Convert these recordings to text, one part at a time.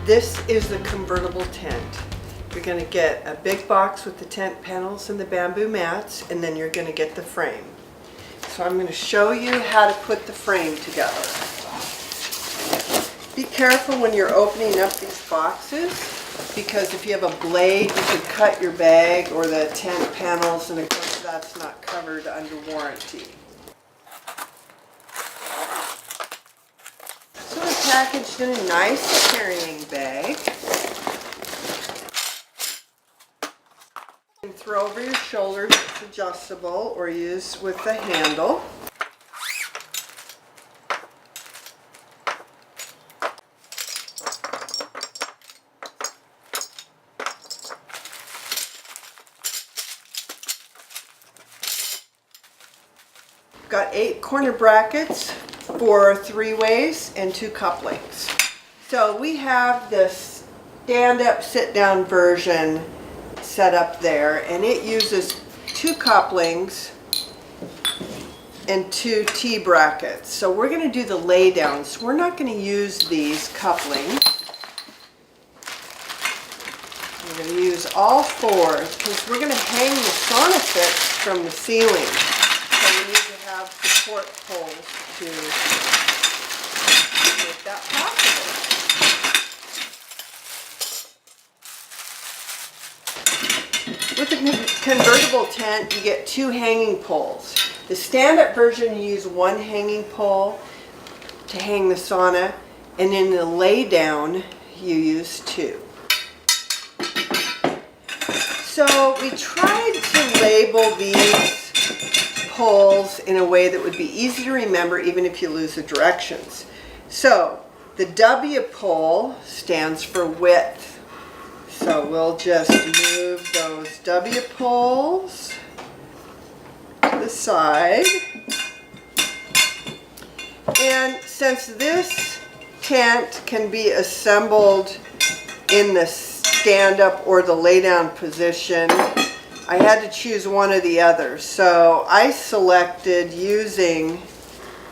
This is the convertible tent. You're going to get a big box with the tent panels and the bamboo mats, and then you're going to get the frame. So I'm going to show you how to put the frame together. Be careful when you're opening up these boxes, because if you have a blade, you could cut your bag or the tent panels, and of course that's not covered under warranty. So it's packaged in a nice carrying bag. You can throw over your shoulders, it's adjustable, or use with the handle. Got 8 corner brackets for 3 ways and 2 couplings. So we have this stand-up, sit-down version set up there, and it uses 2 couplings and 2 T-brackets. So we're going to do the lay-downs. We're not going to use these couplings. We're going to use all 4 because we're going to hang the sauna fix from the ceiling. So we need to have support poles to make that possible. With the convertible tent, you get 2 hanging poles. The stand-up version, you use 1 hanging pole to hang the sauna, and in the lay-down, you use 2. So we tried to label these poles in a way that would be easy to remember even if you lose the directions. So the W pole stands for width. So we'll just move those W poles to the side. And since this tent can be assembled in the stand-up or the lay-down position, I had to choose one or the other. So I selected using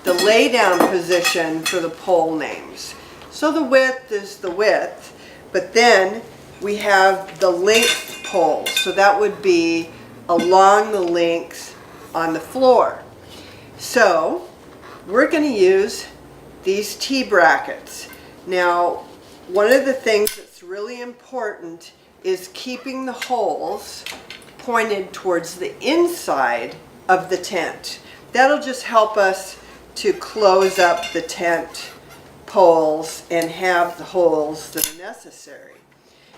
the lay-down position for the pole names. So the width is the width, but then we have the length pole. So that would be along the length on the floor. So we're going to use these T-brackets. Now, one of the things that's really important is keeping the holes pointed towards the inside of the tent. That'll just help us to close up the tent poles and have the holes that are necessary.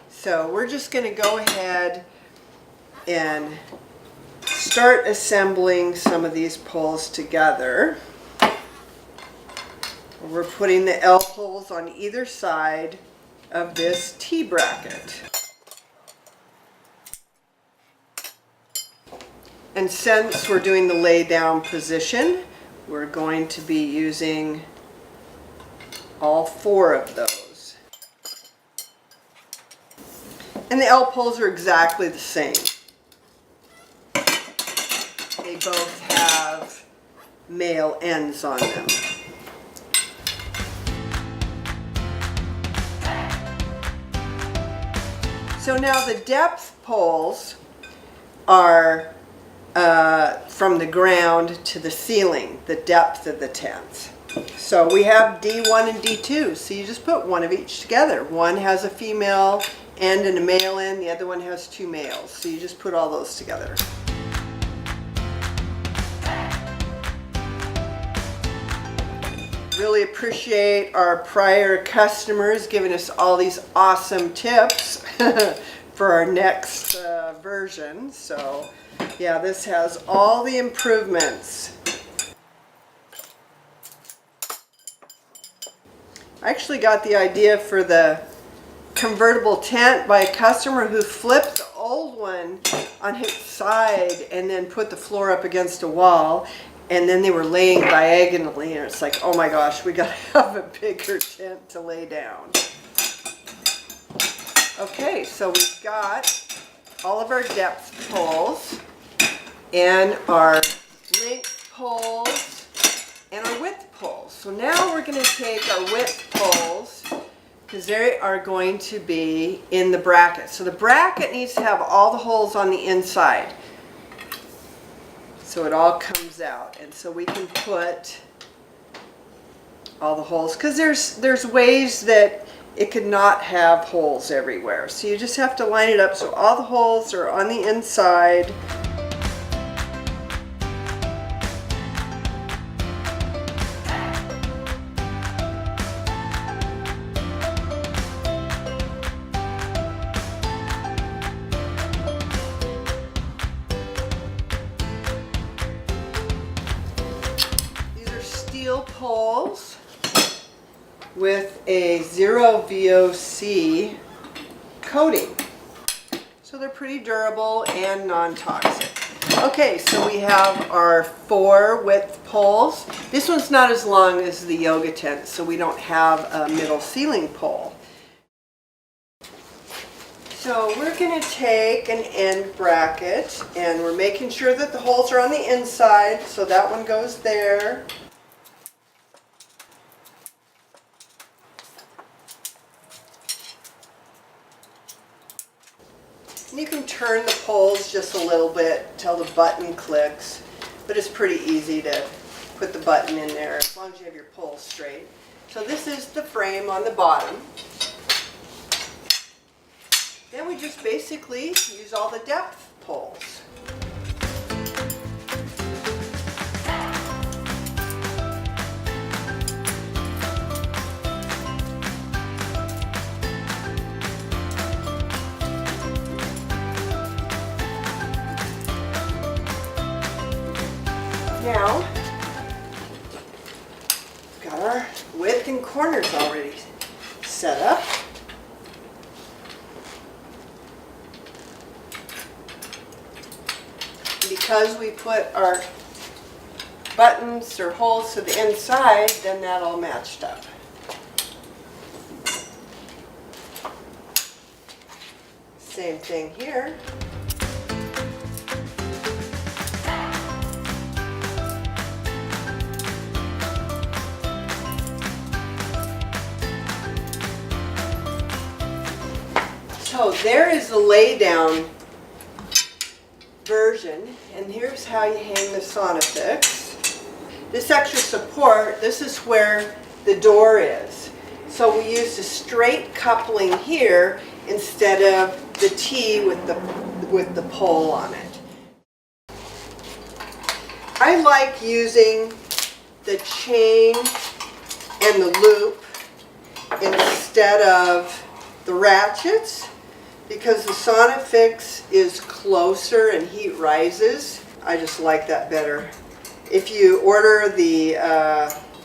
So we're just going to go ahead and start assembling some of these poles together. We're putting the L poles on either side of this T-bracket. And since we're doing the lay down position, we're going to be using all 4 of those. And the L poles are exactly the same. They both have male ends on them. So now the depth poles are from the ground to the ceiling, the depth of the tent. So we have D1 and D2, so you just put 1 of each together. One has a female end and a male end, the other one has 2 males, so you just put all those together. Really appreciate our prior customers giving us all these awesome tips for our next version. So yeah, this has all the improvements. I actually got the idea for the convertible tent by a customer who flipped the old one on its side and then put the floor up against a wall, and then they were laying diagonally, and it's like, oh my gosh, we gotta have a bigger tent to lay down. Okay, so we've got all of our depth poles and our length poles and our width poles. So now we're going to take our width poles because they are going to be in the bracket. So the bracket needs to have all the holes on the inside, so it all comes out. And so we can put all the holes, because there's ways that it could not have holes everywhere. So you just have to line it up so all the holes are on the inside. These are steel poles with a 0 VOC coating. So they're pretty durable and non-toxic. Okay, so we have our 4 width poles. This one's not as long as the yoga tent, so we don't have a middle ceiling pole. So we're going to take an end bracket, and we're making sure that the holes are on the inside, so that one goes there. You can turn the poles just a little bit till the button clicks, but it's pretty easy to put the button in there as long as you have your poles straight. So this is the frame on the bottom. Then we just basically use all the depth poles. Now, we've got our width and corners already set up. Because we put our buttons or holes to the inside, then that all matched up. Same thing here. So there is the lay down version, and here's how you hang the sauna fix. This extra support, this is where the door is. So we used a straight coupling here instead of the T with the pole on it. I like using the chain and the loop instead of the ratchets, because the sauna fix is closer and heat rises. I just like that better. If you order the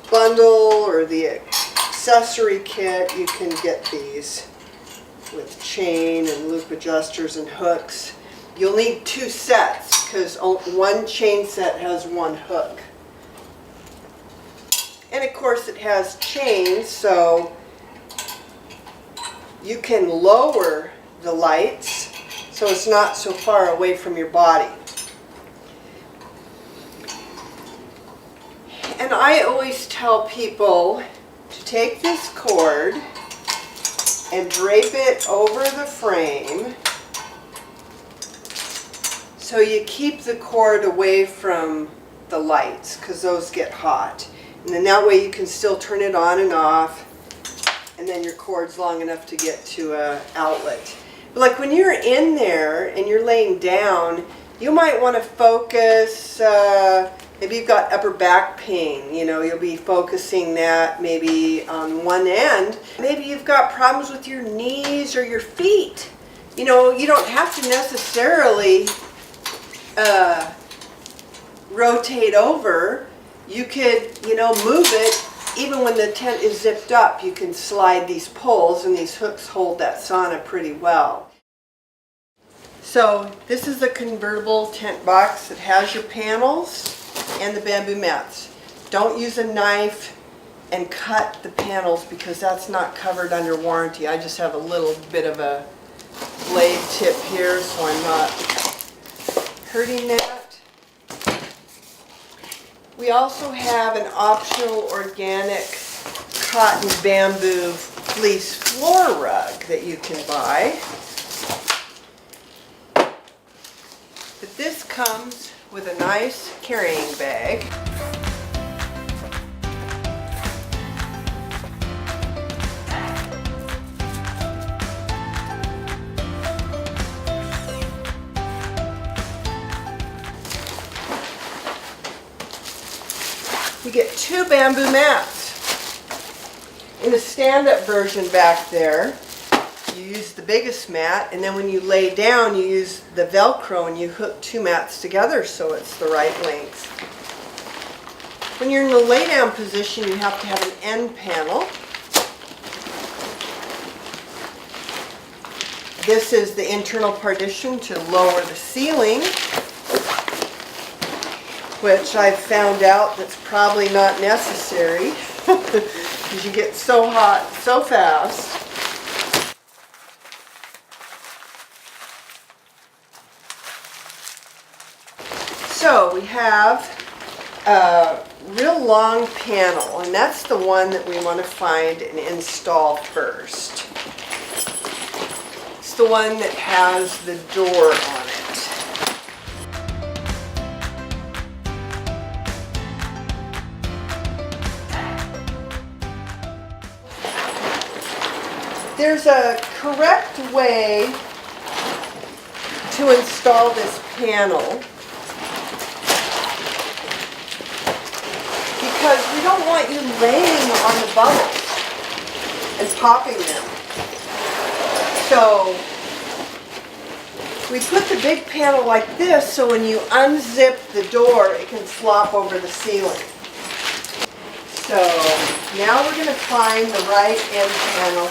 bundle or the accessory kit, you can get these with chain and loop adjusters and hooks. You'll need 2 sets because one chain set has 1 hook. And of course it has chains, so you can lower the lights so it's not so far away from your body. And I always tell people to take this cord and drape it over the frame so you keep the cord away from the lights, because those get hot. And then that way you can still turn it on and off, and then your cord's long enough to get to an outlet. But like when you're in there and you're laying down, you might want to focus, maybe you've got upper back pain, you know, you'll be focusing that maybe on one end. Maybe you've got problems with your knees or your feet. You know, you don't have to necessarily rotate over. You could, you know, move it. Even when the tent is zipped up, you can slide these poles, and these hooks hold that sauna pretty well. So this is the convertible tent box. It has your panels and the bamboo mats. Don't use a knife and cut the panels because that's not covered under warranty. I just have a little bit of a blade tip here, so I'm not hurting that. We also have an optional organic cotton bamboo fleece floor rug that you can buy. But this comes with a nice carrying bag. You get 2 bamboo mats. In the stand-up version back there, you use the biggest mat, and then when you lay down, you use the velcro and you hook 2 mats together so it's the right length. When you're in the lay down position, you have to have an end panel. This is the internal partition to lower the ceiling, which I've found out that's probably not necessary because you get so hot so fast. So we have a real long panel, and that's the one that we want to find and install first. It's the one that has the door on it. There's a correct way to install this panel because we don't want you laying on the bubbles and popping them. So we put the big panel like this so when you unzip the door it can flop over the ceiling. So now we're going to find the right end panel.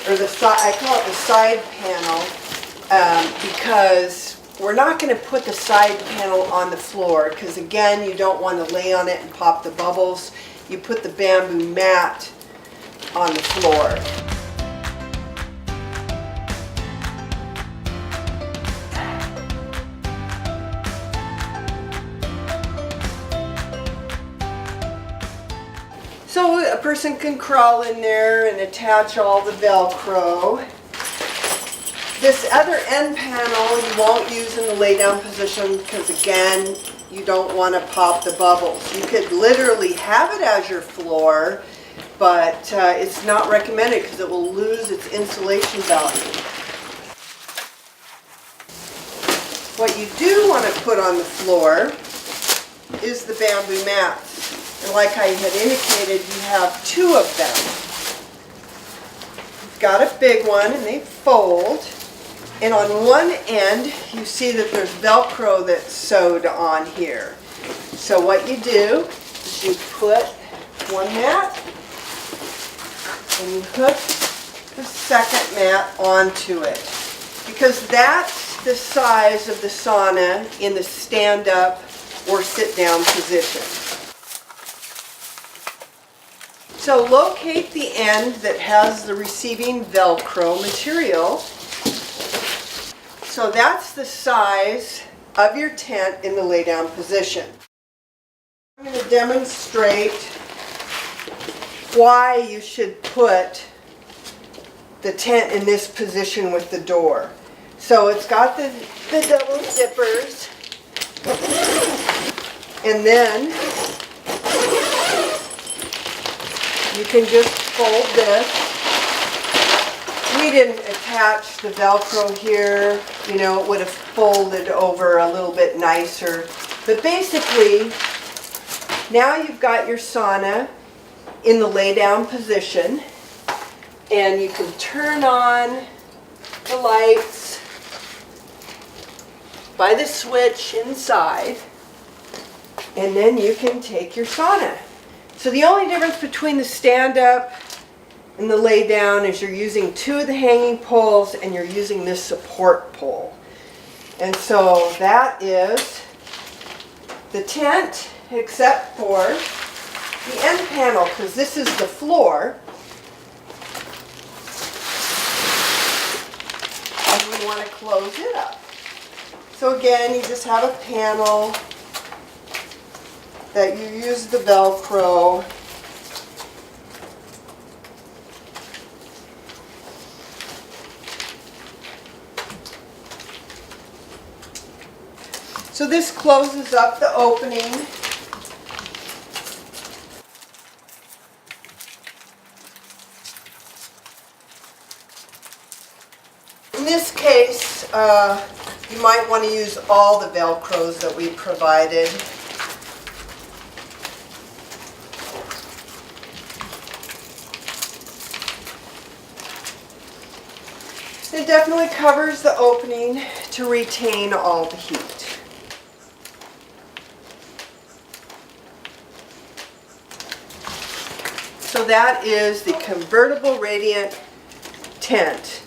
Or the side, I call it the side panel because we're not going to put the side panel on the floor because again you don't want to lay on it and pop the bubbles. You put the bamboo mat on the floor. So a person can crawl in there and attach all the velcro. This other end panel you won't use in the lay down position because again you don't want to pop the bubbles. You could literally have it as your floor, but it's not recommended because it will lose its insulation value. What you do want to put on the floor is the bamboo mats. And like I had indicated, you have 2 of them. You've got a big one and they fold. And on one end, you see that there's Velcro that's sewed on here. So what you do is you put one mat and you hook the second mat onto it. Because that's the size of the sauna in the stand-up or sit-down position. So locate the end that has the receiving Velcro material. So that's the size of your tent in the lay down position. I'm going to demonstrate why you should put the tent in this position with the door. So it's got the double zippers, and then you can just fold this. We didn't attach the Velcro here, you know, it would have folded over a little bit nicer. But basically, now you've got your sauna in the lay down position, and you can turn on the lights by the switch inside, and then you can take your sauna. So the only difference between the stand-up and the lay down is you're using 2 of the hanging poles and you're using this support pole. And so that is the tent, except for the end panel, because this is the floor. And we want to close it up. So again, you just have a panel that you use the Velcro So this closes up the opening. In this case, you might want to use all the velcros that we provided. It definitely covers the opening to retain all the heat. So that is the convertible radiant tent.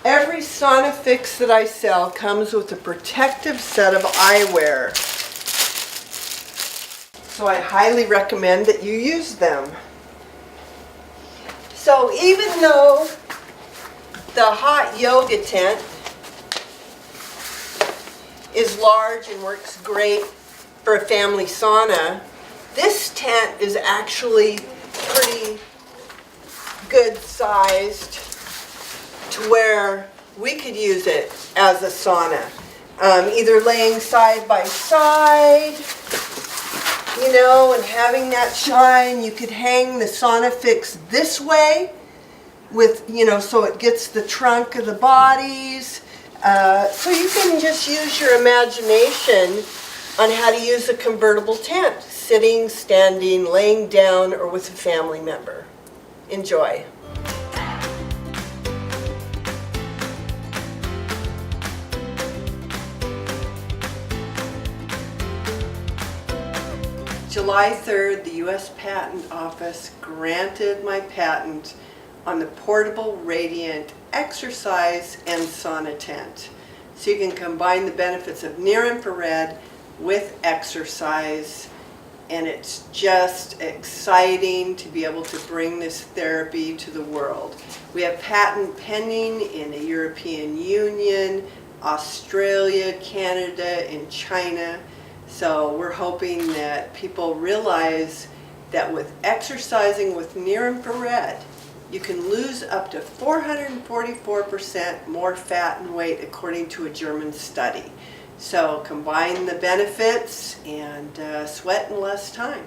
Every sauna fix that I sell comes with a protective set of eyewear. So I highly recommend that you use them. So even though the hot yoga tent is large and works great for a family sauna, this tent is actually pretty good sized to where we could use it as a sauna. Either laying side by side, you know, and having that shine. You could hang the sauna fix this way with, you know, so it gets the trunk of the bodies. So you can just use your imagination on how to use a convertible tent, sitting, standing, laying down, or with a family member. Enjoy. July 3rd, the U.S. Patent Office granted my patent on the portable radiant exercise and sauna tent. So you can combine the benefits of near-infrared with exercise, and it's just exciting to be able to bring this therapy to the world. We have patent pending in the European Union, Australia, Canada, and China. So we're hoping that people realize that with exercising with near-infrared, you can lose up to 444% more fat and weight according to a German study. So combine the benefits and sweat in less time.